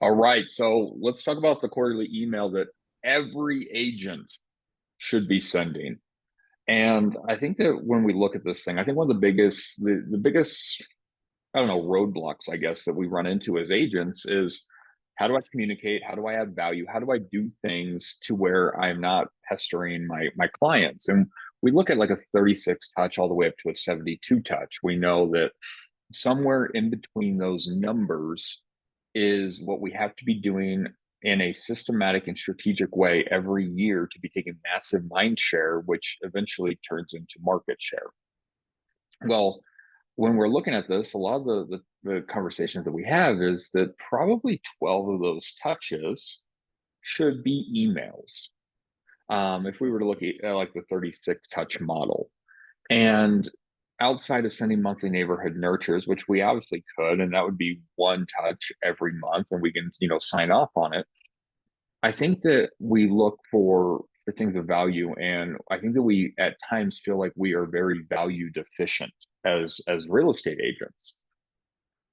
All right, so let's talk about the quarterly email that every agent should be sending. And I think that when we look at this thing, I think one of the biggest, I don't know, roadblocks, I guess, that we run into as agents is how do I communicate? How do I add value? How do I do things to where I'm not pestering my clients? And we look at like a 36 touch all the way up to a 72 touch. We know that somewhere in between those numbers is what we have to be doing in a systematic and strategic way every year to be taking massive mind share, which eventually turns into market share. Well, when we're looking at this, a lot of the conversations that we have is that probably 12 of those touches should be emails. If we were to look at like the 36 touch model, and outside of sending monthly neighborhood nurtures, which we obviously could, and that would be one touch every month, and we can, sign off on it. I think that we look for things of value, and I think that we at times feel like we are very value deficient as real estate agents.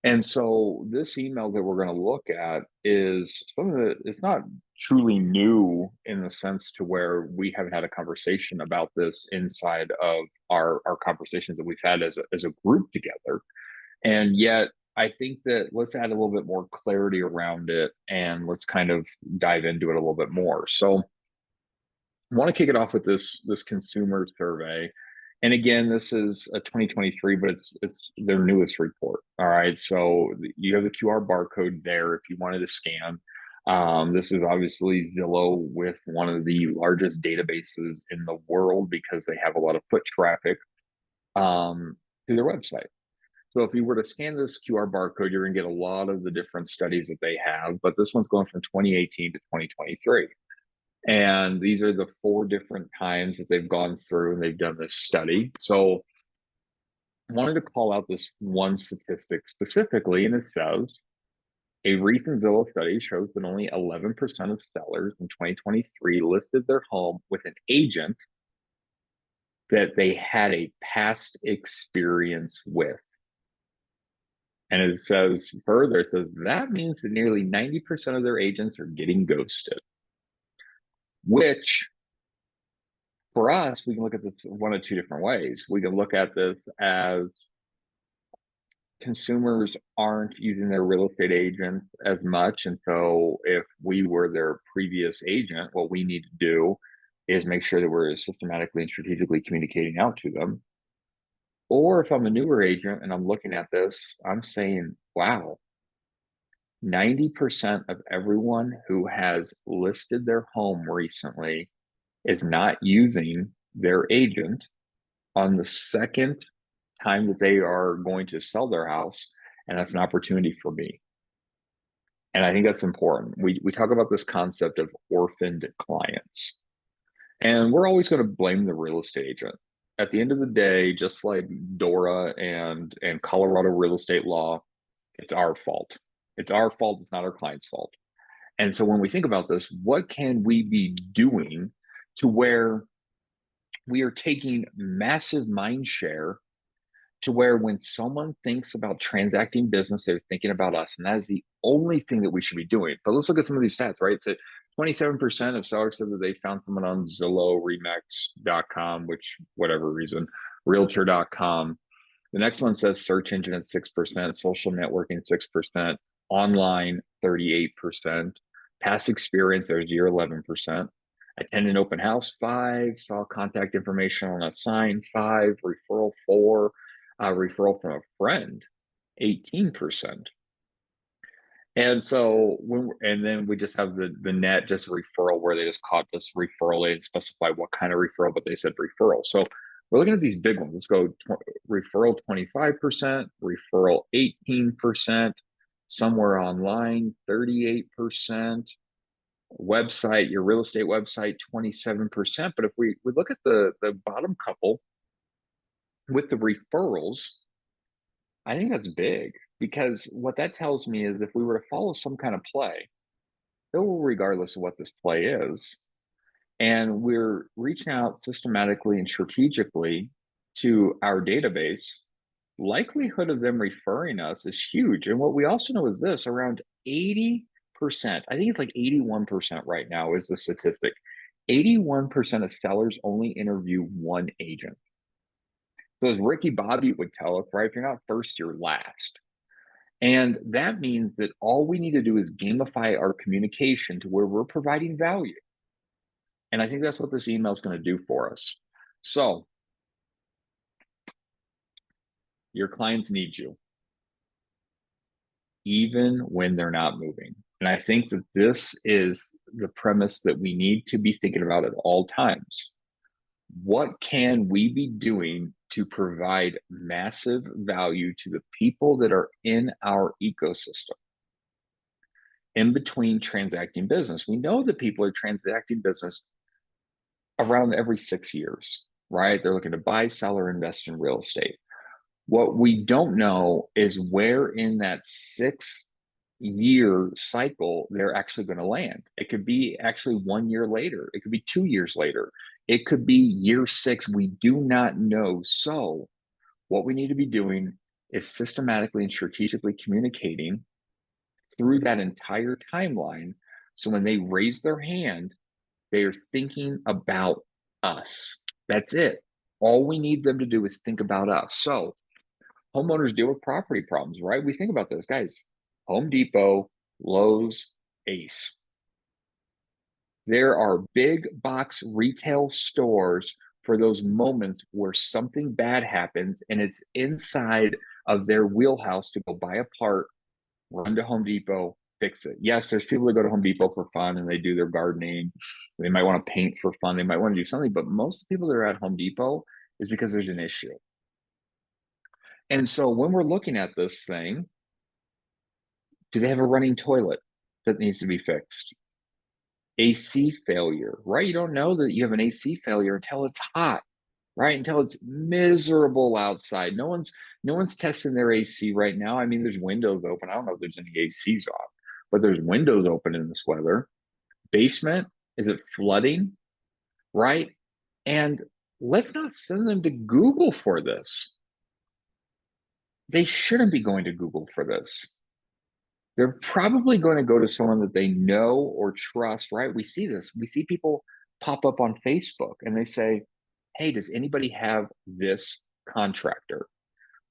And so this email that we're going to look at is something that it's not truly new in the sense to where we haven't had a conversation about this inside of our conversations that we've had as a group together. And yet I think that let's add a little bit more clarity around it and let's kind of dive into it a little bit more. So I want to kick it off with this consumer survey. And again, this is a 2023, but it's their newest report. All right. So you have the QR barcode there if you wanted to scan. This is obviously Zillow with one of the largest databases in the world because they have a lot of foot traffic to their website. So if you were to scan this QR barcode, you're going to get a lot of the different studies that they have, but this one's going from 2018 to 2023. And these are the four different times that they've gone through and they've done this study. So I wanted to call out this one statistic specifically, and it says a recent Zillow study shows that only 11% of sellers in 2023 listed their home with an agent that they had a past experience with. And it says further, it says that means that nearly 90% of their agents are getting ghosted, which for us, we can look at this one of two different ways. We can look at this as consumers aren't using their real estate agents as much. And so if we were their previous agent, what we need to do is make sure that we're systematically and strategically communicating out to them. Or if I'm a newer agent and I'm looking at this, I'm saying, wow, 90% of everyone who has listed their home recently is not using their agent on the second time that they are going to sell their house. And that's an opportunity for me. And I think that's important. We talk about this concept of orphaned clients. And we're always going to blame the real estate agent. At the end of the day, just like DORA and Colorado real estate law, it's our fault. It's our fault. It's not our client's fault. And so when we think about this, what can we be doing to where we are taking massive mind share to where when someone thinks about transacting business, they're thinking about us. And that is the only thing that we should be doing. But let's look at some of these stats, right? So 27% of sellers said that they found someone on Zillow, Remax.com, which whatever reason, Realtor.com. The next one says search engine at 6%, social networking 6%, online 38%, past experience, there's your 11%. Attended open house 5, saw contact information on a sign 5, referral 4, referral from a friend 18%. And so and then we just have the net just referral where they just caught this referral. They didn't specify what kind of referral, but they said referral. So we're looking at these big ones. Let's go referral 25%, referral 18%, somewhere online 38%, website, your real estate website 27%. But if we look at the bottom couple with the referrals, I think that's big because what that tells me is if we were to follow some kind of play, regardless of what this play is, and we're reaching out systematically and strategically to our database, likelihood of them referring us is huge. And what we also know is this, around 80% 80%, I think it's like 81% right now is the statistic. 81% of sellers only interview one agent. So as Ricky Bobby would tell us, right, if you're not first, you're last. And that means that all we need to do is gamify our communication to where we're providing value. And I think that's what this email is going to do for us. So your clients need you, even when they're not moving. And I think that this is the premise that we need to be thinking about at all times. What can we be doing to provide massive value to the people that are in our ecosystem in between transacting business? We know that people are transacting business around every 6 years, right? They're looking to buy, sell, or invest in real estate. What we don't know is where in that 6 year cycle they're actually going to land. It could be actually 1 year later. It could be 2 years later. It could be year 6. We do not know. So what we need to be doing is systematically and strategically communicating through that entire timeline. So when they raise their hand, they are thinking about us. That's it. All we need them to do is think about us. So homeowners deal with property problems, right? We think about those guys. Home Depot, Lowe's, Ace. There are big box retail stores for those moments where something bad happens and it's inside of their wheelhouse to go buy a part, run to Home Depot, fix it. Yes, there's people that go to Home Depot for fun and they do their gardening. They might want to paint for fun. They might want to do something, but most of the people that are at Home Depot is because there's an issue. And so when we're looking at this thing, do they have a running toilet that needs to be fixed? AC failure, right? You don't know that you have an AC failure until it's hot, right? Until it's miserable outside. No one's testing their AC right now. I mean, there's windows open. I don't know if there's any ACs off, but there's windows open in this weather. Basement, is it flooding? Right? And let's not send them to Google for this. They shouldn't be going to Google for this. They're probably going to go to someone that they know or trust, right? We see this. We see people pop up on Facebook and they say, hey, does anybody have this contractor?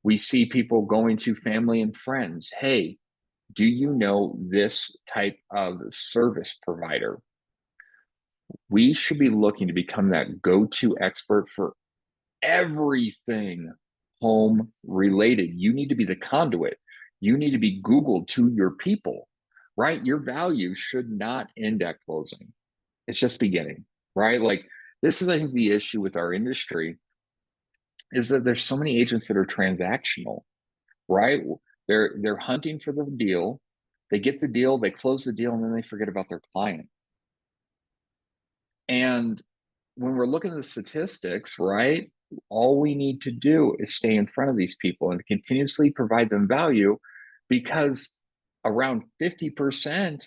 We see people going to family and friends. Hey, do you know this type of service provider? We should be looking to become that go-to expert for everything home related. You need to be the conduit. You need to be Googled to your people, right? Your value should not end at closing. It's just beginning, right? Like this is, I think, the issue with our industry is that there's so many agents that are transactional, right? They're hunting for the deal. They get the deal, they close the deal, and then they forget about their client. And when we're looking at the statistics, right, all we need to do is stay in front of these people and continuously provide them value, because around 50%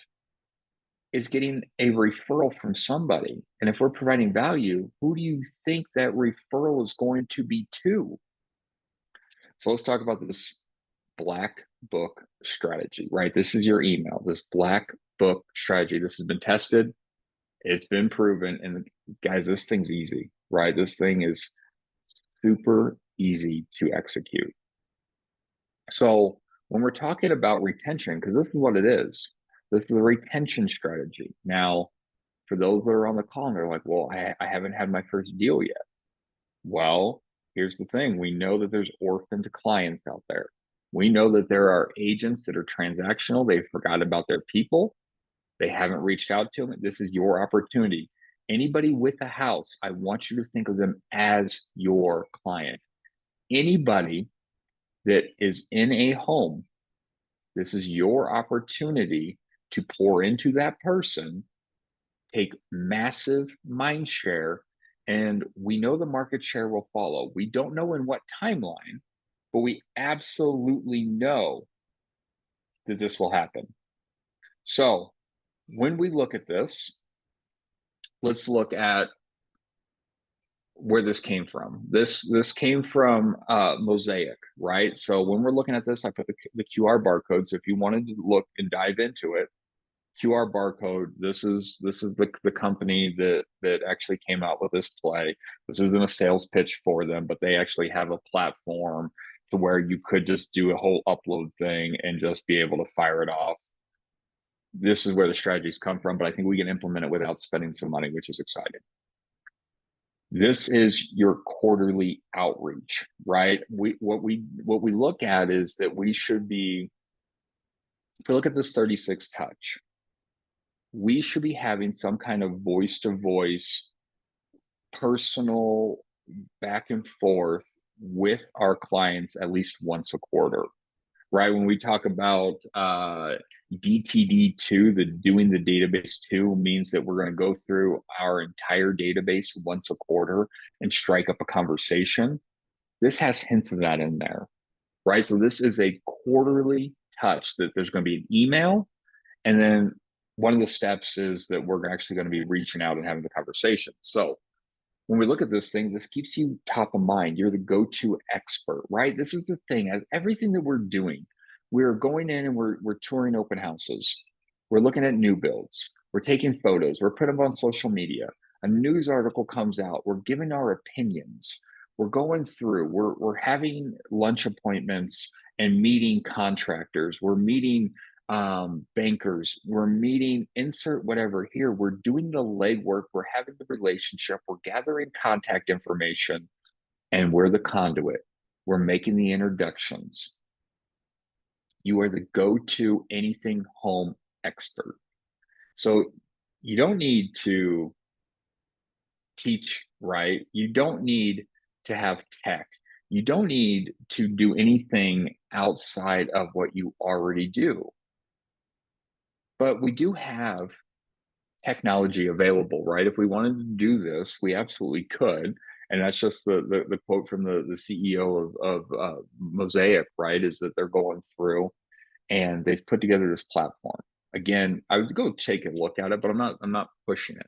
is getting a referral from somebody. And if we're providing value, who do you think that referral is going to be to? So let's talk about this black book strategy, right? This is your email, this black book strategy. This has been tested. It's been proven. And guys, this thing's easy, right? This thing is super easy to execute. So when we're talking about retention, because this is what it is, this is a retention strategy. Now, for those that are on the call and they're like, well, I haven't had my first deal yet. Well, here's the thing. We know that there's orphaned clients out there. We know that there are agents that are transactional. They forgot about their people. They haven't reached out to them. This is your opportunity. Anybody with a house, I want you to think of them as your client. Anybody that is in a home, this is your opportunity to pour into that person, take massive mind share, and we know the market share will follow. We don't know in what timeline, but we absolutely know that this will happen. So when we look at this, let's look at where this came from. This came from Mosaic, right? So when we're looking at this, I put the QR barcode. So if you wanted to look and dive into it, QR barcode. This is the company that actually came out with this play. This isn't a sales pitch for them, but they actually have a platform to where you could just do a whole upload thing and just be able to fire it off. This is where the strategies come from, but I think we can implement it without spending some money, which is exciting. This is your quarterly outreach, right? What we look at is that we should be, if we look at this 36 touch, we should be having some kind of voice to voice, personal back and forth with our clients at least once a quarter, right? When we talk about DTD2, the doing the database two means that we're going to go through our entire database once a quarter and strike up a conversation. This has hints of that in there, right? So this is a quarterly touch that there's going to be an email. And then one of the steps is that we're actually going to be reaching out and having the conversation. So when we look at this thing, this keeps you top of mind. You're the go-to expert, right? This is the thing, as everything that we're doing, we're going in and we're touring open houses. We're looking at new builds. We're taking photos. We're putting them on social media. A news article comes out. We're giving our opinions. We're going through. We're having lunch appointments and meeting contractors. We're meeting bankers, we're meeting, insert whatever here. We're doing the legwork, we're having the relationship, we're gathering contact information, and we're the conduit. We're making the introductions. You are the go-to anything home expert. So you don't need to teach, right? You don't need to have tech. You don't need to do anything outside of what you already do. But we do have technology available, right? If we wanted to do this, we absolutely could. And that's just the quote from the CEO of Mosaic, right? Is that they're going through and they've put together this platform. Again, I would go take a look at it, but I'm not pushing it.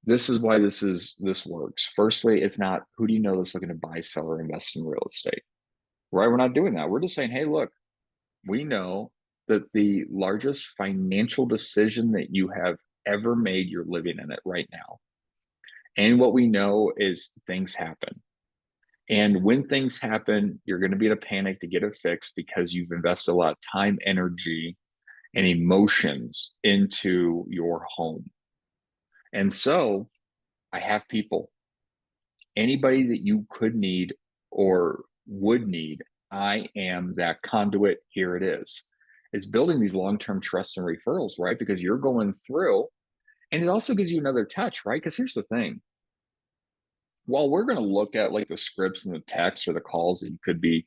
This is why this works. Firstly, it's not who do you know that's looking to buy, sell, or invest in real estate, right? We're not doing that. We're just saying, hey, look, we know that the largest financial decision that you have ever made, you're living in it right now. And what we know is things happen. And when things happen, you're going to be in a panic to get it fixed because you've invested a lot of time, energy, and emotions into your home. And so I have people, anybody that you could need or would need, I am that conduit. Here it is. It's building these long-term trust and referrals, right? Because you're going through, and it also gives you another touch, right? Because here's the thing. While we're going to look at like the scripts and the text or the calls that you could be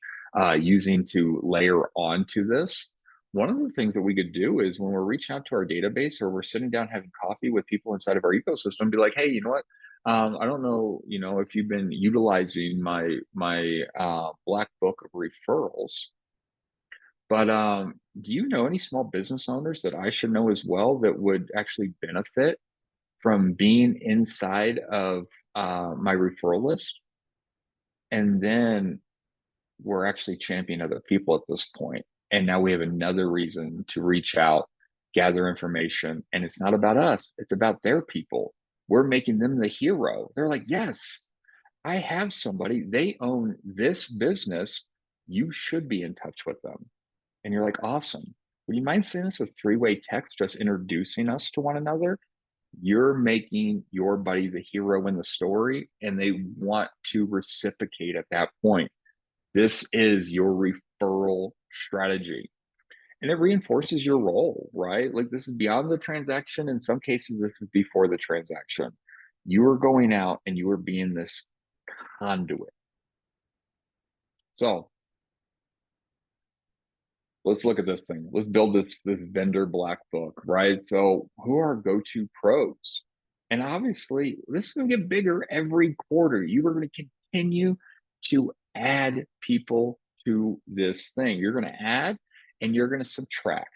using to layer onto this, one of the things that we could do is when we're reaching out to our database or we're sitting down having coffee with people inside of our ecosystem, be like, hey, you know what? I don't know, if you've been utilizing my black book of referrals, but do you know any small business owners that I should know as well that would actually benefit from being inside of my referral list? And then we're actually championing other people at this point. And now we have another reason to reach out, gather information. And it's not about us, it's about their people. We're making them the hero. They're like, yes, I have somebody, they own this business. You should be in touch with them. And you're like, awesome. Would you mind sending us a three-way text just introducing us to one another? You're making your buddy the hero in the story, and they want to reciprocate at that point. This is your referral strategy. And it reinforces your role, right? Like this is beyond the transaction. In some cases, this is before the transaction. You are going out and you are being this conduit. So let's look at this thing. Let's build this vendor black book, right? So who are our go-to pros? And obviously, this is going to get bigger every quarter. You are going to continue to add people to this thing. You're going to add and you're going to subtract,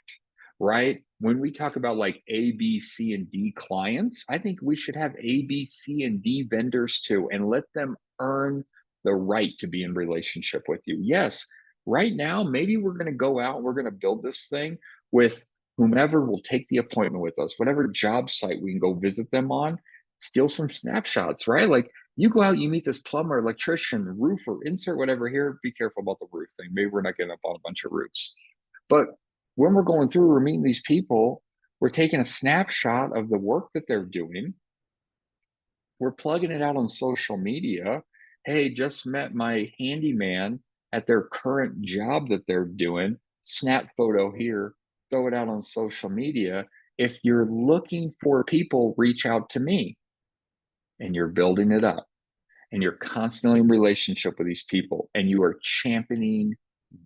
right? When we talk about like A, B, C, and D clients, I think we should have A, B, C, and D vendors too, and let them earn the right to be in relationship with you. Yes, right now, maybe we're going to go out, we're going to build this thing with whomever will take the appointment with us, whatever job site we can go visit them on, steal some snapshots, right? Like you go out, you meet this plumber, electrician, roofer, insert whatever here. Be careful about the roof thing. Maybe we're not getting up on a bunch of roofs. But when we're going through, we're meeting these people, we're taking a snapshot of the work that they're doing. We're plugging it out on social media. Hey, just met my handyman at their current job that they're doing. Snap photo here, throw it out on social media. If you're looking for people, reach out to me. And you're building it up and you're constantly in relationship with these people and you are championing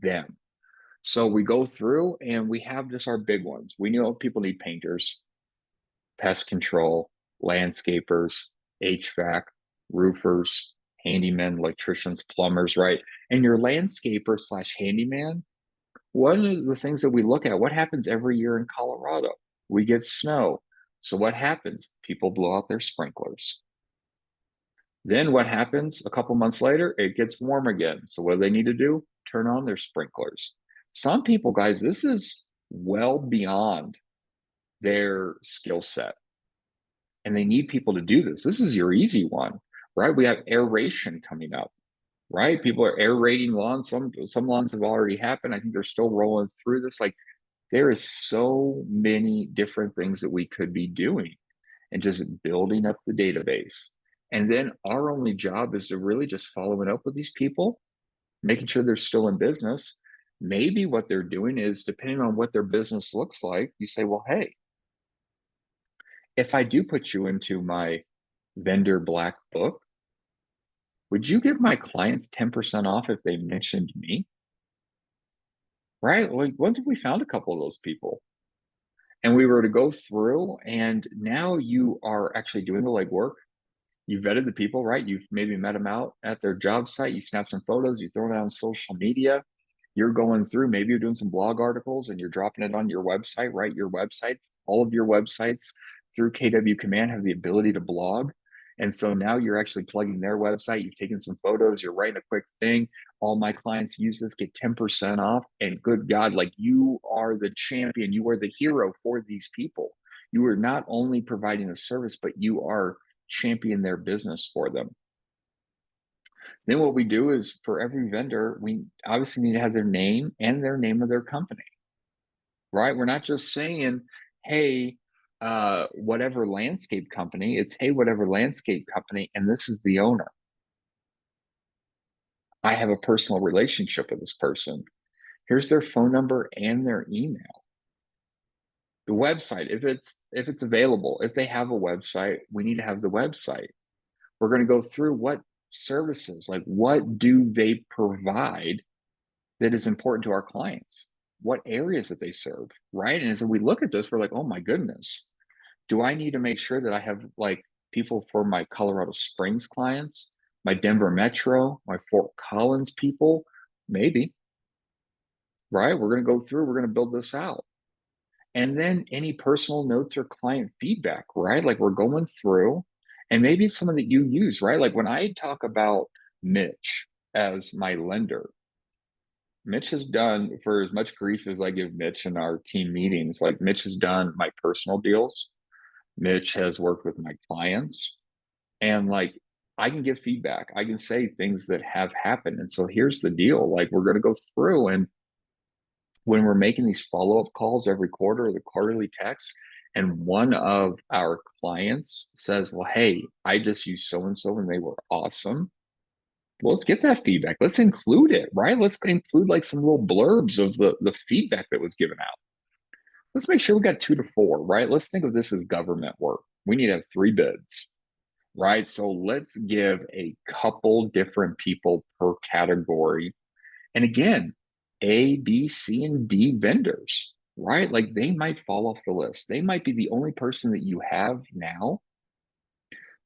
them. So we go through and we have just our big ones. We know people need painters, pest control, landscapers, HVAC, roofers, handymen, electricians, plumbers, right? And your landscaper slash handyman, one of the things that we look at, what happens every year in Colorado? We get snow. So what happens? People blow out their sprinklers. Then what happens a couple months later? It gets warm again. So what do they need to do? Turn on their sprinklers. Some people, guys, this is well beyond their skill set and they need people to do this. This is your easy one, right? We have aeration coming up, right? People are aerating lawns. Some lawns have already happened. I think they're still rolling through this. Like there is so many different things that we could be doing and just building up the database. And then our only job is to really just follow it up with these people, making sure they're still in business. Maybe what they're doing is depending on what their business looks like, you say, well, hey, if I do put you into my vendor black book, would you give my clients 10% off if they mentioned me? Right? Like, once we found a couple of those people and we were to go through, and now you are actually doing the legwork. You vetted the people, right? You've maybe met them out at their job site. You snap some photos, you throw it on social media. You're going through, maybe you're doing some blog articles and you're dropping it on your website, right? Your websites, all of your websites through KW Command have the ability to blog. And so now you're actually plugging their website. You've taken some photos, you're writing a quick thing. All my clients use this, get 10% off. And good God, like you are the champion, you are the hero for these people. You are not only providing a service, but you are champion their business for them. Then what we do is for every vendor, we obviously need to have their name and their name of their company, right? We're not just saying, hey, whatever landscape company, it's hey, whatever landscape company, and this is the owner. I have a personal relationship with this person. Here's their phone number and their email. The website, if it's available, if they have a website, we need to have the website. We're going to go through what services, like what do they provide that is important to our clients? What areas that they serve, right? And as we look at this, we're like, oh my goodness, do I need to make sure that I have like people for my Colorado Springs clients, my Denver Metro, my Fort Collins people? Maybe, right? We're going to go through, we're going to build this out. And then any personal notes or client feedback, right? Like we're going through, and maybe it's something that you use, right? Like when I talk about Mitch as my lender, Mitch has done, for as much grief as I give Mitch in our team meetings, like Mitch has done my personal deals. Mitch has worked with my clients. And like I can give feedback. I can say things that have happened. And so here's the deal. Like we're going to go through, and when we're making these follow-up calls every quarter or the quarterly texts, and one of our clients says, well, hey, I just used so and so and they were awesome. Well, let's get that feedback. Let's include it, right? Let's include like some little blurbs of the feedback that was given out. Let's make sure we got 2 to 4, right? Let's think of this as government work. We need to have 3 bids, right? So let's give a couple different people per category. And again, A, B, C, and D vendors, right? Like they might fall off the list. They might be the only person that you have now.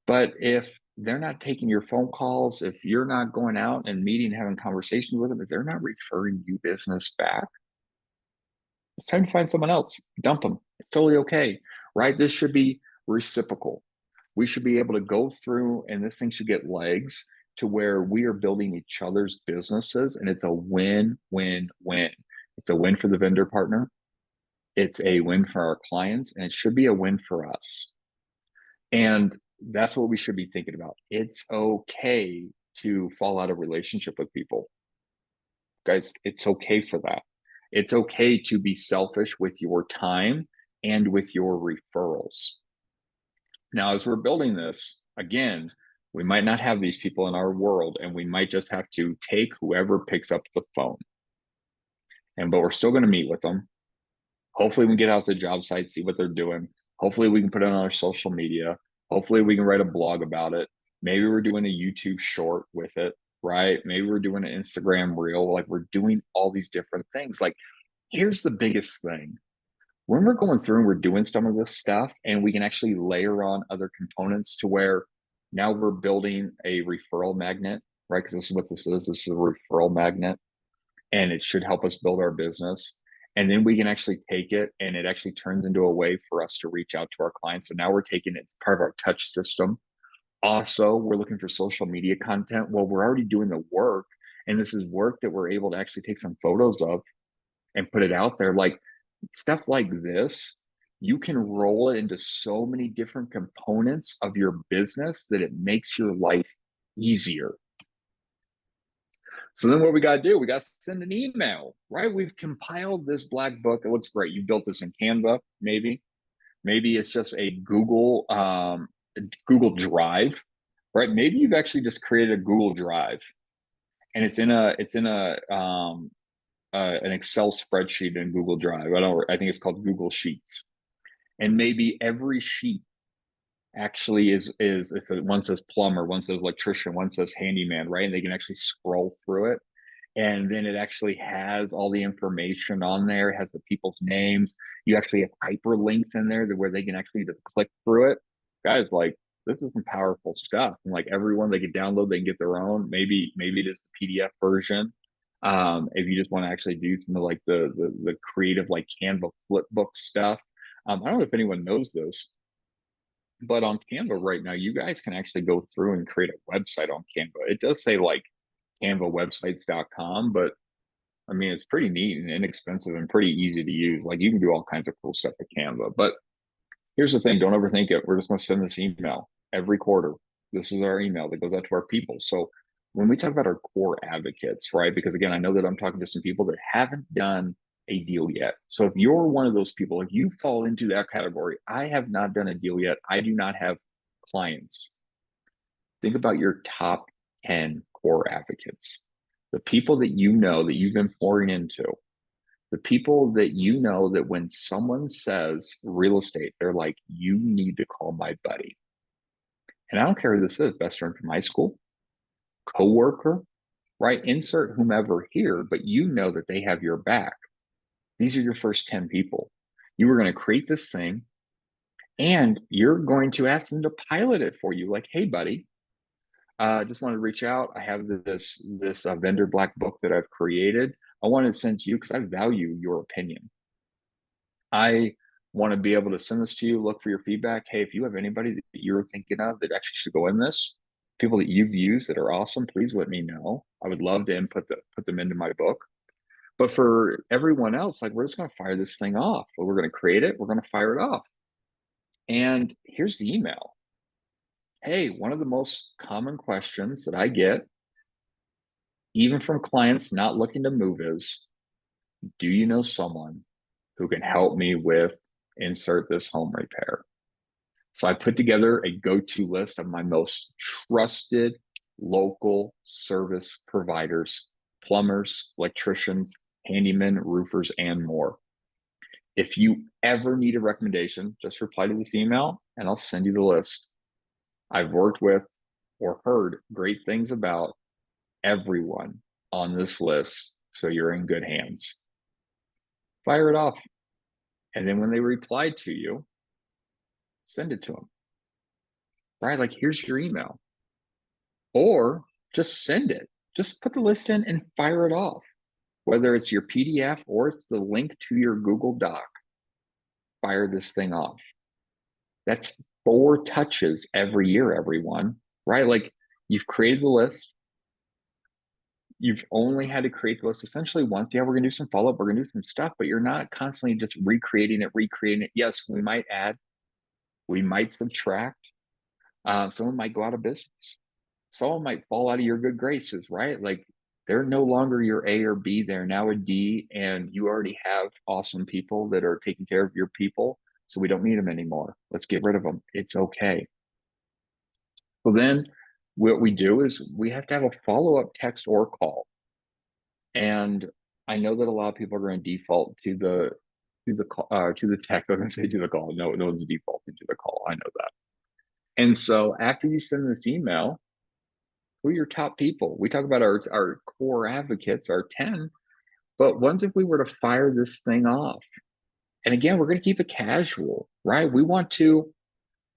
But if they're not taking your phone calls, if you're not going out and meeting, having conversations with them, if they're not referring you business back, it's time to find someone else. Dump them. It's totally okay, right? This should be reciprocal. We should be able to go through, and this thing should get legs to where we are building each other's businesses, and it's a win, win, win. It's a win for the vendor partner. It's a win for our clients, and it should be a win for us. And that's what we should be thinking about. It's okay to fall out of relationship with people. Guys, it's okay for that. It's okay to be selfish with your time and with your referrals. Now, as we're building this, again, we might not have these people in our world, and we might just have to take whoever picks up the phone. But we're still going to meet with them. Hopefully, we can get out the job site, see what they're doing. Hopefully, we can put it on our social media. Hopefully, we can write a blog about it. Maybe we're doing a YouTube short with it, right? Maybe we're doing an Instagram reel. Like, we're doing all these different things. Like, here's the biggest thing. When we're going through and we're doing some of this stuff, and we can actually layer on other components to where now we're building a referral magnet, right? Because this is what this is. This is a referral magnet, and it should help us build our business. And then we can actually take it, and it actually turns into a way for us to reach out to our clients. So now we're taking it, it's part of our touch system. Also, we're looking for social media content. Well, we're already doing the work, and this is work that we're able to actually take some photos of and put it out there. Like, stuff like this, you can roll it into so many different components of your business that it makes your life easier. So then what we got to do, we got to send an email, right? We've compiled this black book. It looks great. You built this in Canva, maybe. Maybe it's just a Google Drive, right? Maybe you've actually just created a Google Drive, and it's in an Excel spreadsheet in Google Drive. I think it's called Google Sheets. And maybe every sheet actually is one says plumber, one says electrician, one says handyman, right? And they can actually scroll through it. And then it actually has all the information on there. It has the people's names. You actually have hyperlinks in there where they can actually just click through it. Guys, like, this is some powerful stuff. And like, everyone, they can download, they can get their own. Maybe it is the PDF version. If you just want to actually do some of like the creative, like Canva flip book stuff. I don't know if anyone knows this, but on Canva right now, you guys can actually go through and create a website on Canva. It does say like canvawebsites.com, but I mean, it's pretty neat and inexpensive and pretty easy to use. Like, you can do all kinds of cool stuff with Canva. But here's the thing, don't overthink it. We're just going to send this email every quarter. This is our email that goes out to our people. So when we talk about our core advocates, right? Because again, I know that I'm talking to some people that haven't done a deal yet. So if you're one of those people, if you fall into that category, I have not done a deal yet, I do not have clients. Think about your top 10 core advocates, the people that you know that you've been pouring into, the people that you know that when someone says real estate, they're like, you need to call my buddy. And I don't care who this is, best friend from high school, coworker, right? Insert whomever here, but you know that they have your back. These are your first 10 people. You are going to create this thing, and you're going to ask them to pilot it for you. Like, hey, buddy, just wanted to reach out. I have this vendor black book that I've created. I wanted to send to you because I value your opinion. I want to be able to send this to you, look for your feedback. Hey, if you have anybody that you're thinking of that actually should go in this, people that you've used that are awesome, please let me know. I would love to put them into my book. But for everyone else, like, we're just going to fire this thing off. We're going to create it. We're going to fire it off. And here's the email. Hey, one of the most common questions that I get, even from clients not looking to move, is, do you know someone who can help me with insert this home repair? So I put together a go-to list of my most trusted local service providers, plumbers, electricians, handymen, roofers, and more. If you ever need a recommendation, just reply to this email and I'll send you the list. I've worked with or heard great things about everyone on this list, so you're in good hands. Fire it off. And then when they reply to you, send it to them. Right? Like, here's your email. Or just send it. Just put the list in and fire it off. Whether it's your PDF or it's the link to your Google Doc, fire this thing off. That's 4 touches every year, everyone, right? Like, you've created the list, You've only had to create the list essentially once. Yeah, we're gonna do some follow-up, we're gonna do some stuff, but you're not constantly just recreating it. Yes, we might add, we might subtract. Someone might go out of business. Someone might fall out of your good graces, right? Like they're no longer your A or B, they're now a D, and you already have awesome people that are taking care of your people. So we don't need them anymore. Let's get rid of them. It's okay. Well, then what we do is we have to have a follow-up text or call. And I know that a lot of people are going to default to the text. I'm going to say to the call. No, no one's defaulting to the call. I know that. And so after you send this email, who are your top people? We talk about our core advocates, our 10, but what if we were to fire this thing off? And again, we're going to keep it casual, right? We want to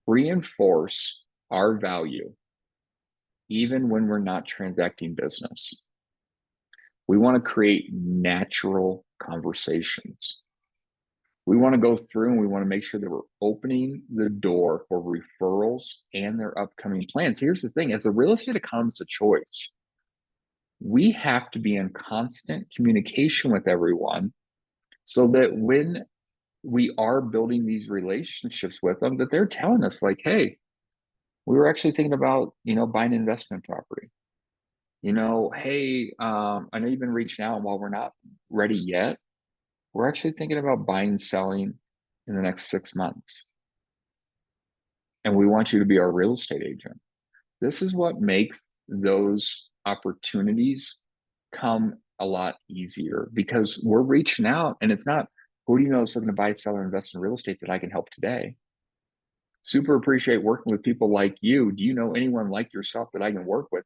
reinforce our value even when we're not transacting business. We want to create natural conversations. We want to go through and we want to make sure that we're opening the door for referrals and their upcoming plans. Here's the thing, as a real estate economist of choice, we have to be in constant communication with everyone so that when we are building these relationships with them, that they're telling us like, hey, we were actually thinking about, buying an investment property. Hey, I know you've been reaching out, and while we're not ready yet, we're actually thinking about buying and selling in the next 6 months. And we want you to be our real estate agent. This is what makes those opportunities come a lot easier because we're reaching out and it's not, who do you know is looking to buy, sell, or invest in real estate that I can help today? Super appreciate working with people like you. Do you know anyone like yourself that I can work with?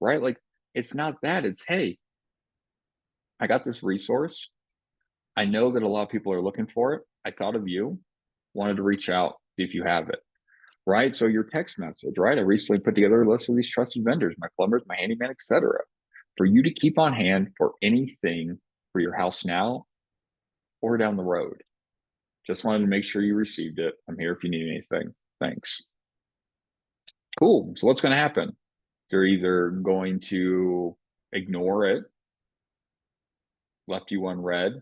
Right? Like, it's not that. It's, hey, I got this resource. I know that a lot of people are looking for it. I thought of you, wanted to reach out, see if you have it. Right? So your text message, right? I recently put together a list of these trusted vendors, my plumbers, my handyman, etc., for you to keep on hand for anything for your house now or down the road. Just wanted to make sure you received it. I'm here if you need anything. Thanks. Cool. So what's going to happen? They're either going to ignore it, left you unread.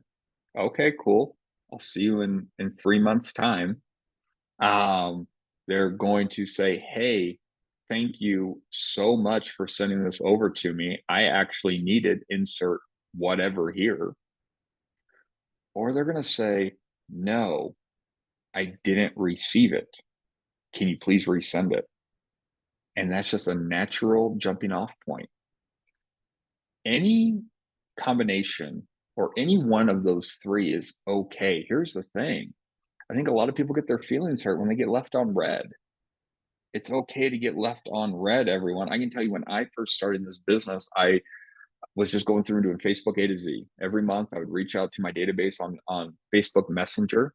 Okay, cool. I'll see you in 3 months' time. They're going to say, hey, thank you so much for sending this over to me. I actually needed insert whatever here. Or they're going to say, no, I didn't receive it. Can you please resend it? And that's just a natural jumping off point. Any combination or any one of those three is okay. Here's the thing. I think a lot of people get their feelings hurt when they get left on red. It's okay to get left on red, everyone. I can tell you when I first started this business, I was just going through and doing Facebook A to Z. Every month I would reach out to my database on Facebook Messenger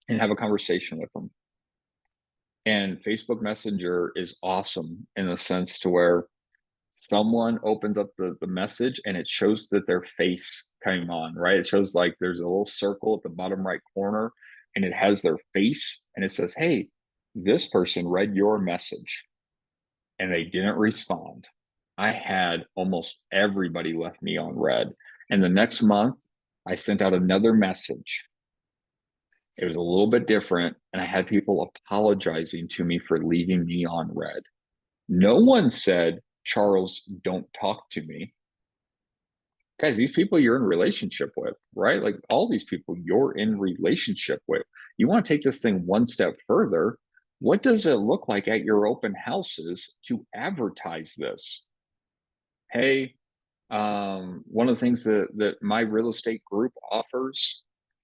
and have a conversation with them. And Facebook Messenger is awesome in the sense to where someone opens up the message and it shows that their face came on, right? It shows like there's a little circle at the bottom right corner and it has their face and it says, hey, this person read your message and they didn't respond. I had almost everybody left me on red. And the next month, I sent out another message. It was a little bit different, and I had people apologizing to me for leaving me on red. No one said, Charles, don't talk to me. Guys, these people you're in relationship with, right? Like all these people you're in relationship with. You want to take this thing one step further. What does it look like at your open houses to advertise this? Hey, one of the things that my real estate group offers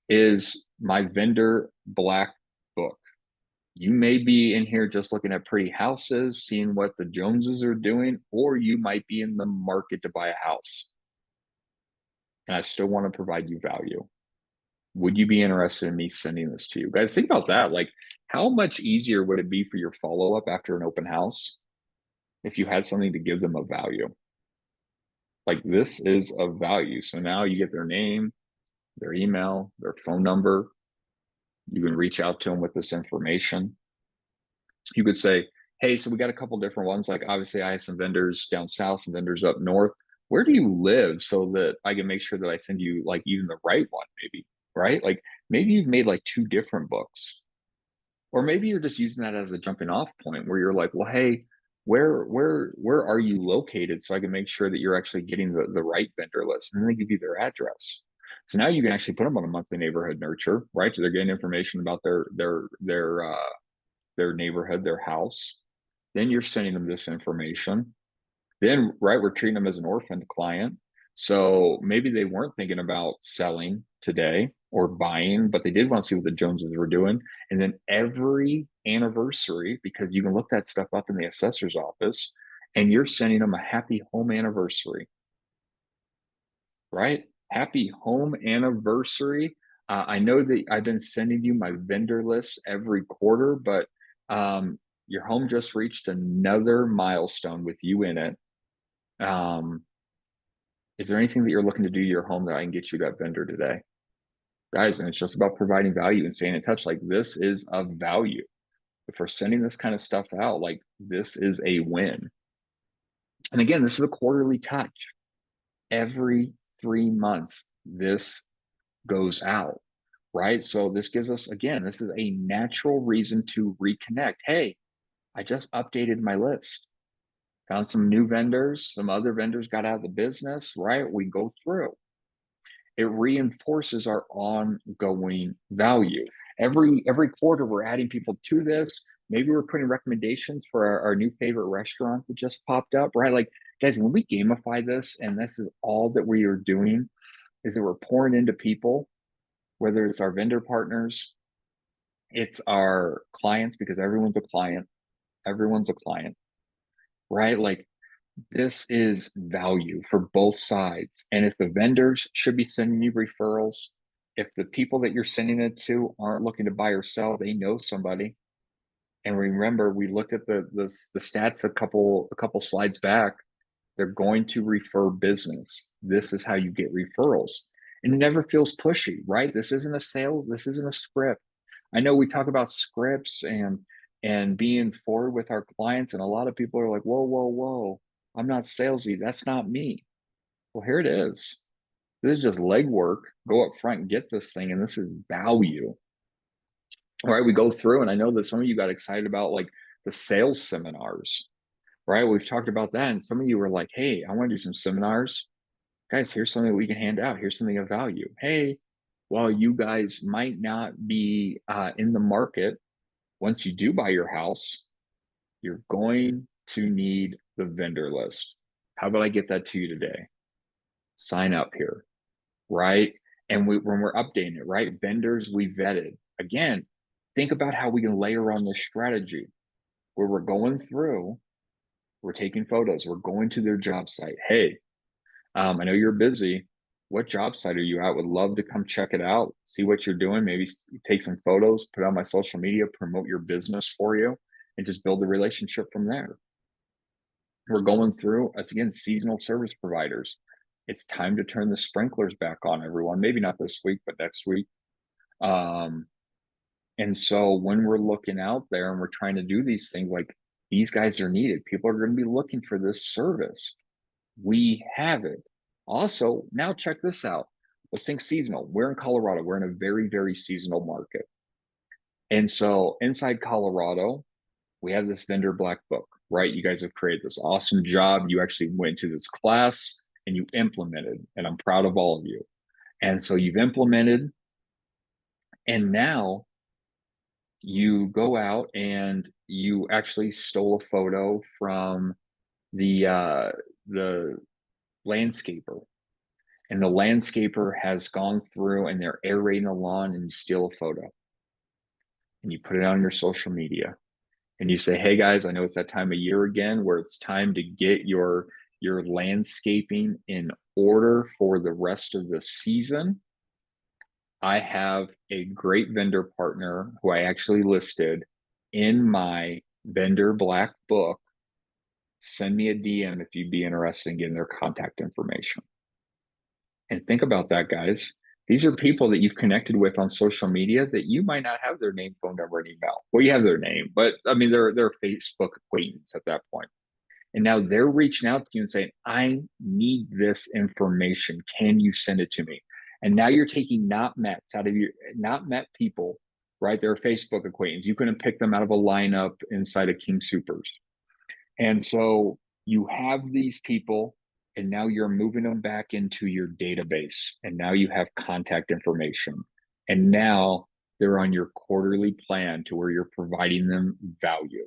is my vendor black book. You may be in here just looking at pretty houses, seeing what the Joneses are doing, or you might be in the market to buy a house. And I still want to provide you value. Would you be interested in me sending this to you? Guys, think about that. Like, how much easier would it be for your follow-up after an open house if you had something to give them of value? Like, this is of value. So now you get their name, their email, their phone number. You can reach out to them with this information. You could say, hey, so we got a couple different ones. Like, obviously, I have some vendors down south, some vendors up north. where do you live so that I can make sure that I send you like even the right one, maybe, right? Like maybe you've made like two different books, or maybe you're just using that as a jumping off point where you're like, well, hey, where are you located so I can make sure that you're actually getting the right vendor list, and then they give you their address. So now you can actually put them on a monthly neighborhood nurture, right? So they're getting information about their neighborhood, their house. Then you're sending them this information. Then, right, we're treating them as an orphaned client. So maybe they weren't thinking about selling today or buying, but they did want to see what the Joneses were doing. And then every anniversary, because you can look that stuff up in the assessor's office, and you're sending them a happy home anniversary, right? Happy home anniversary. I know that I've been sending you my vendor list every quarter, but your home just reached another milestone with you in it. Um, is there anything that you're looking to do to your home that I can get you that vendor today? Guys, and it's just about providing value and staying in touch. Like this is of value. If we're sending this kind of stuff out, like this is a win. And again, this is a quarterly touch. Every 3 months, this goes out, right? So this gives us, again, this is a natural reason to reconnect. Hey, I just updated my list, found some new vendors, some other vendors got out of the business, right? We go through. It reinforces our ongoing value. Every quarter, we're adding people to this. Maybe we're putting recommendations for our new favorite restaurant that just popped up, right? Like, guys, when we gamify this, and this is all that we are doing, is that we're pouring into people, whether it's our vendor partners, it's our clients, because everyone's a client. Everyone's a client, right? Like this is value for both sides. And if the vendors should be sending you referrals, if the people that you're sending it to aren't looking to buy or sell, they know somebody. And remember, we looked at the stats a couple slides back. They're going to refer business. This is how you get referrals. And it never feels pushy, right? This isn't a sales, this isn't a script. I know we talk about scripts and being forward with our clients, and a lot of people are like, whoa, whoa, whoa, I'm not salesy. That's not me. Well, here it is. This is just legwork. Go up front and get this thing, and this is value. All right, we go through, and I know that some of you got excited about like the sales seminars, right? We've talked about that, and some of you were like, hey, I want to do some seminars. Guys, here's something we can hand out. Here's something of value. Hey, while you guys might not be in the market, once you do buy your house, you're going to need the vendor list. How about I get that to you today? Sign up here, right? And when we're updating it, right? Vendors we vetted. Again, think about how we can layer on this strategy where we're going through, we're taking photos, we're going to their job site. Hey, I know you're busy. What job site are you at? Would love to come check it out, see what you're doing, maybe take some photos, put on my social media, promote your business for you, and just build the relationship from there. We're going through, as again, seasonal service providers. It's time to turn the sprinklers back on, everyone. Maybe not this week, but next week. Um, and so when we're looking out there and we're trying to do these things, like these guys are needed. People are going to be looking for this service. We have it. Also, now check this out. Let's think seasonal. We're in Colorado. We're in a very, very seasonal market. And so inside Colorado, we have this vendor black book, right? You guys have created this awesome job. You actually went to this class and you implemented, and I'm proud of all of you. And so you've implemented, and now you go out and you actually stole a photo from the landscaper, and the landscaper has gone through and they're aerating the lawn, and you steal a photo and you put it on your social media and you say, hey guys, I know it's that time of year again where it's time to get your landscaping in order for the rest of the season. I have a great vendor partner who I actually listed in my vendor black book. Send me a DM if you'd be interested in getting their contact information. And think about that, guys. These are people that you've connected with on social media that you might not have their name, phone number, and email. Well, you have their name, but I mean, they're a Facebook acquaintance at that point. And now they're reaching out to you and saying, I need this information. Can you send it to me? And now you're taking not mets out of your not met people, right? They're a Facebook acquaintance. You couldn't pick them out of a lineup inside of King Supers. And so you have these people, and now you're moving them back into your database. And now you have contact information. And now they're on your quarterly plan to where you're providing them value.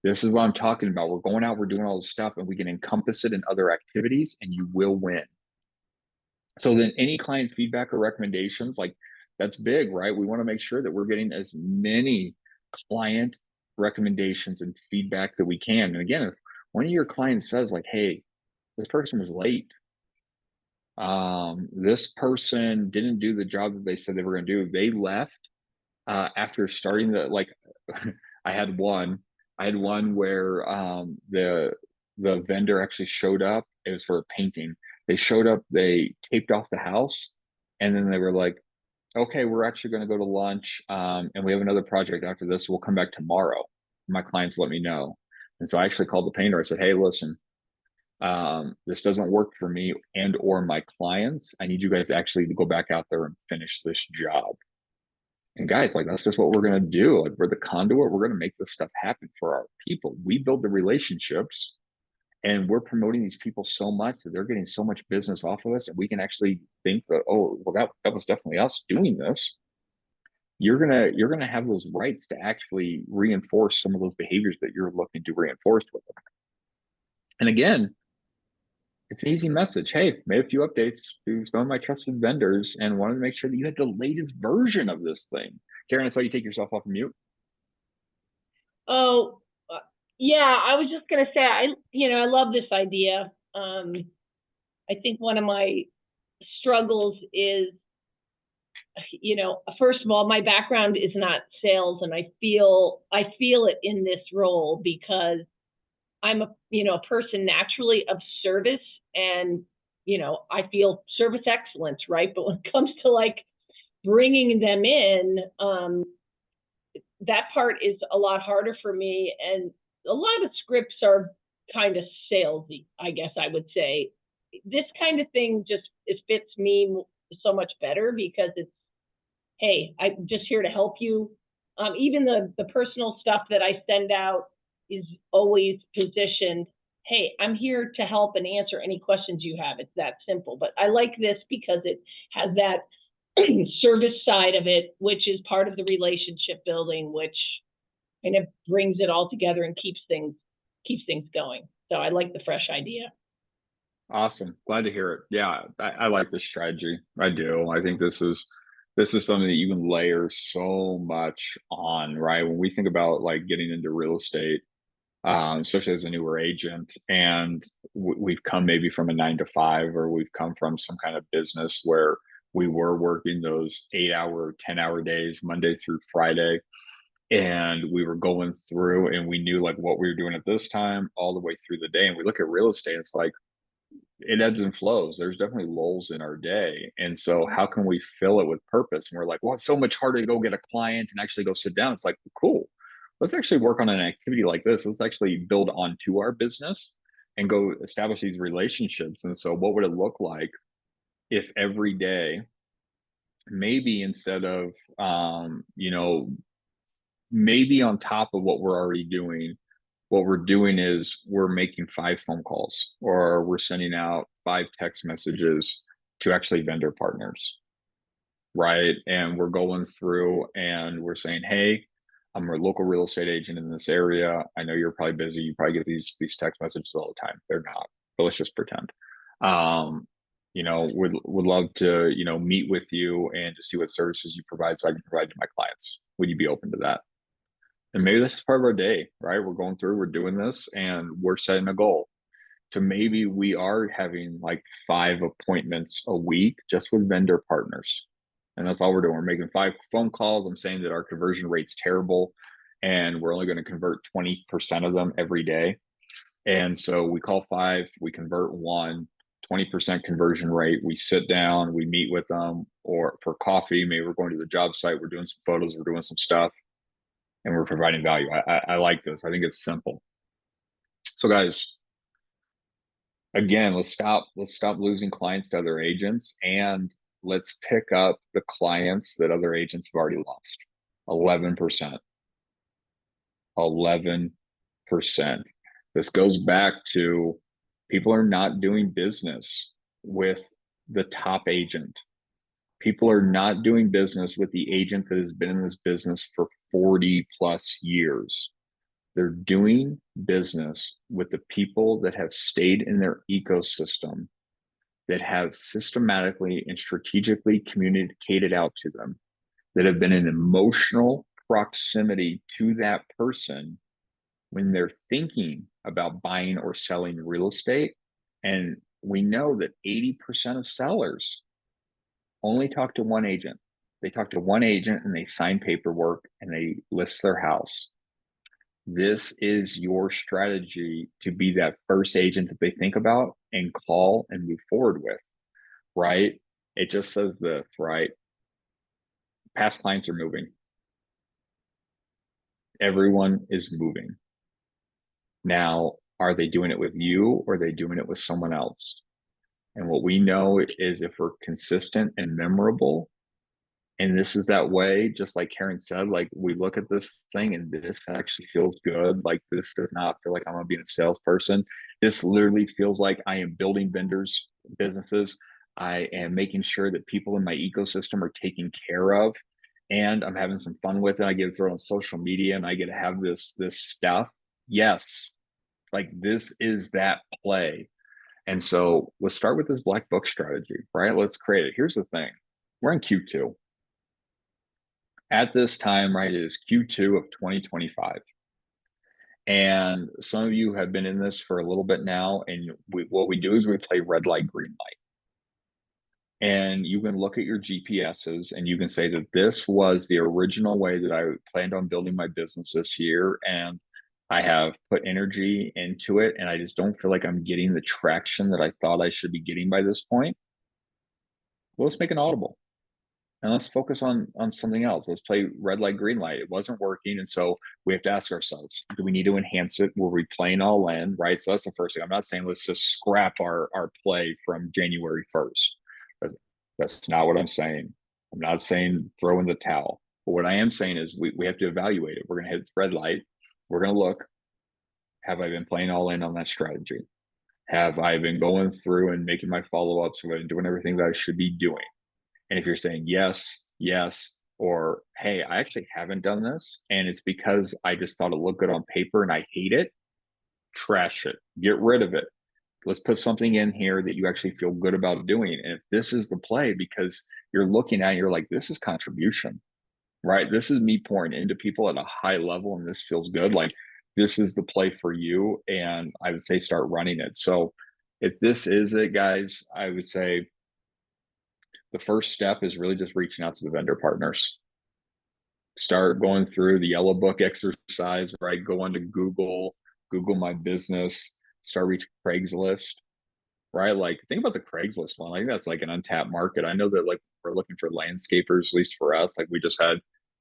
This is what I'm talking about. We're going out, we're doing all this stuff, and we can encompass it in other activities, and you will win. So then any client feedback or recommendations, like that's big, right? We want to make sure that we're getting as many client recommendations and feedback that we can. And again, if one of your clients says like, hey, this person was late, this person didn't do the job that they said they were going to do, they left after starting the like I had one where the vendor actually showed up. It was for a painting. They showed up, they taped off the house, and then they were like, okay, we're actually going to go to lunch, and we have another project after this, so we'll come back tomorrow. My clients let me know. And so I actually called the painter. I said, hey, listen, this doesn't work for me and or my clients. I need you guys actually to go back out there and finish this job. And guys, like that's just what we're gonna do. Like we're the conduit. We're gonna make this stuff happen for our people. We build the relationships, and we're promoting these people so much that they're getting so much business off of us, and we can actually think that, oh, well, that was definitely us doing this. You're gonna have those rights to actually reinforce some of those behaviors that you're looking to reinforce with them. And again, it's an easy message. Hey, made a few updates to some of my trusted vendors and wanted to make sure that you had the latest version of this thing. Karen, I saw you take yourself off of mute. Oh, yeah, I was just gonna say, I love this idea. I think one of my struggles is, first of all, my background is not sales, and I feel it in this role because I'm a person naturally of service, and I feel service excellence, right? But when it comes to like bringing them in, that part is a lot harder for me, and a lot of scripts are kind of salesy, I guess I would say. This kind of thing just it fits me so much better because it's, hey, I'm just here to help you. Even the personal stuff that I send out is always positioned, hey, I'm here to help and answer any questions you have. It's that simple. But I like this because it has that service side of it, which is part of the relationship building, which kind of brings it all together and keeps things going. So I like the fresh idea. Awesome. Glad to hear it. Yeah, I like this strategy. I do. I think this is something that you can layer so much on, right? When we think about like getting into real estate, especially as a newer agent, and we've come maybe from a 9 to 5, or we've come from some kind of business where we were working those 8 hour, 10 hour days, Monday through Friday, and we were going through and we knew like what we were doing at this time all the way through the day. And we look at real estate, it's like it ebbs and flows. There's definitely lulls in our day. And so how can we fill it with purpose? And we're like, well, it's so much harder to go get a client and actually go sit down. It's like, cool. Let's actually work on an activity like this. Let's actually build onto our business and go establish these relationships. And so what would it look like if every day, maybe instead of maybe on top of what we're already doing, what we're doing is we're making 5 phone calls, or we're sending out 5 text messages to actually vendor partners, right? And we're going through and we're saying, hey, I'm a local real estate agent in this area. I know you're probably busy. You probably get these text messages all the time. They're not, but let's just pretend. Um, would love to, meet with you and to see what services you provide so I can provide to my clients. Would you be open to that? And maybe this is part of our day, right? We're going through, we're doing this, and we're setting a goal to maybe we are having like 5 appointments a week just with vendor partners. And that's all we're doing. We're making 5 phone calls. I'm saying that our conversion rate's terrible and we're only going to convert 20% of them every day. And so we call 5, we convert one, 20% conversion rate. We sit down, we meet with them or for coffee. Maybe we're going to the job site, we're doing some photos, we're doing some stuff, and we're providing value. I like this. I think it's simple. So guys, again, let's stop losing clients to other agents, and let's pick up the clients that other agents have already lost. 11%. 11%. This goes back to people are not doing business with the top agent. People are not doing business with the agent that has been in this business for 40 plus years. They're doing business with the people that have stayed in their ecosystem, that have systematically and strategically communicated out to them, that have been in emotional proximity to that person when they're thinking about buying or selling real estate. And we know that 80% of sellers only talk to one agent. They talk to one agent and they sign paperwork and they list their house. This is your strategy to be that first agent that they think about and call and move forward with, right? It just says this, right? Past clients are moving. Everyone is moving. Now, are they doing it with you or are they doing it with someone else? And what we know is if we're consistent and memorable, and this is that way, just like Karen said, like we look at this thing and this actually feels good. Like this does not feel like I'm gonna be a salesperson. This literally feels like I am building vendors, businesses. I am making sure that people in my ecosystem are taken care of. And I'm having some fun with it. I get to throw it on social media and I get to have this stuff. Yes, like this is that play. And so let's start with this black book strategy, right? Let's create it. Here's the thing. We're in Q2. At this time, right, it is Q2 of 2025. And some of you have been in this for a little bit now. And what we do is we play red light, green light. And you can look at your GPSs and you can say that this was the original way that I planned on building my business this year. And I have put energy into it. And I just don't feel like I'm getting the traction that I thought I should be getting by this point. Well, let's make an audible and let's focus on something else. Let's play red light, green light. It wasn't working, and so we have to ask ourselves: do we need to enhance it? Were we playing all in? Right. So that's the first thing. I'm not saying let's just scrap our play from January 1st. That's not what I'm saying. I'm not saying throw in the towel. But what I am saying is we have to evaluate it. We're going to hit red light. We're going to look. Have I been playing all in on that strategy? Have I been going through and making my follow ups and doing everything that I should be doing? And if you're saying yes, yes, or hey, I actually haven't done this, and it's because I just thought it looked good on paper and I hate it, trash it, get rid of it. Let's put something in here that you actually feel good about doing. And if this is the play, because you're looking at it, you're like, this is contribution, right? This is me pouring into people at a high level, and this feels good. Like this is the play for you. And I would say start running it. So if this is it, guys, I would say the first step is really just reaching out to the vendor partners. Start going through the yellow book exercise, right? Go onto Google, Google my business, start reaching Craigslist, right? Like think about the Craigslist one. I think that's like an untapped market. I know that like we're looking for landscapers, at least for us. Like we just had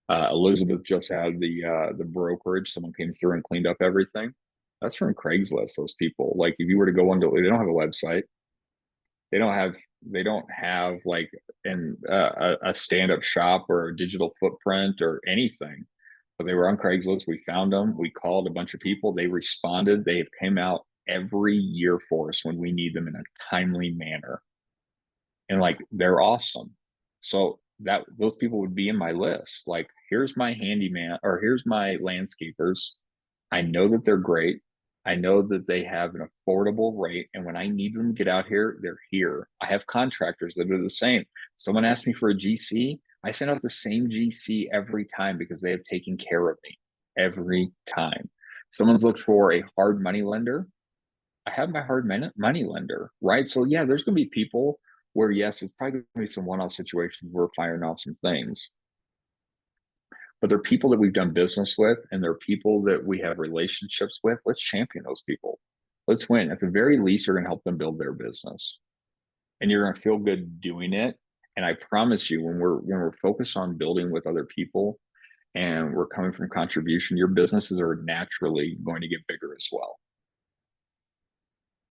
Elizabeth just had the brokerage. Someone came through and cleaned up everything. That's from Craigslist. Those people, like if you were to go onto, they don't have a website. They don't have like a stand-up shop or a digital footprint or anything, but they were on Craigslist. We found them, we called a bunch of people, they responded, they have came out every year for us when we need them in a timely manner, and like they're awesome. So that those people would be in my list. Like here's my handyman or here's my landscapers. I know that they're great. I know that they have an affordable rate. And when I need them to get out here, they're here. I have contractors that are the same. Someone asked me for a GC. I send out the same GC every time because they have taken care of me every time. Someone's looked for a hard money lender. I have my hard money lender, right? So yeah, there's going to be people where yes, it's probably going to be some one-off situations where we're firing off some things, but they're people that we've done business with and they're people that we have relationships with. Let's champion those people. Let's win. At the very least, you're going to help them build their business and you're going to feel good doing it. And I promise you, when we're focused on building with other people and we're coming from contribution, your businesses are naturally going to get bigger as well.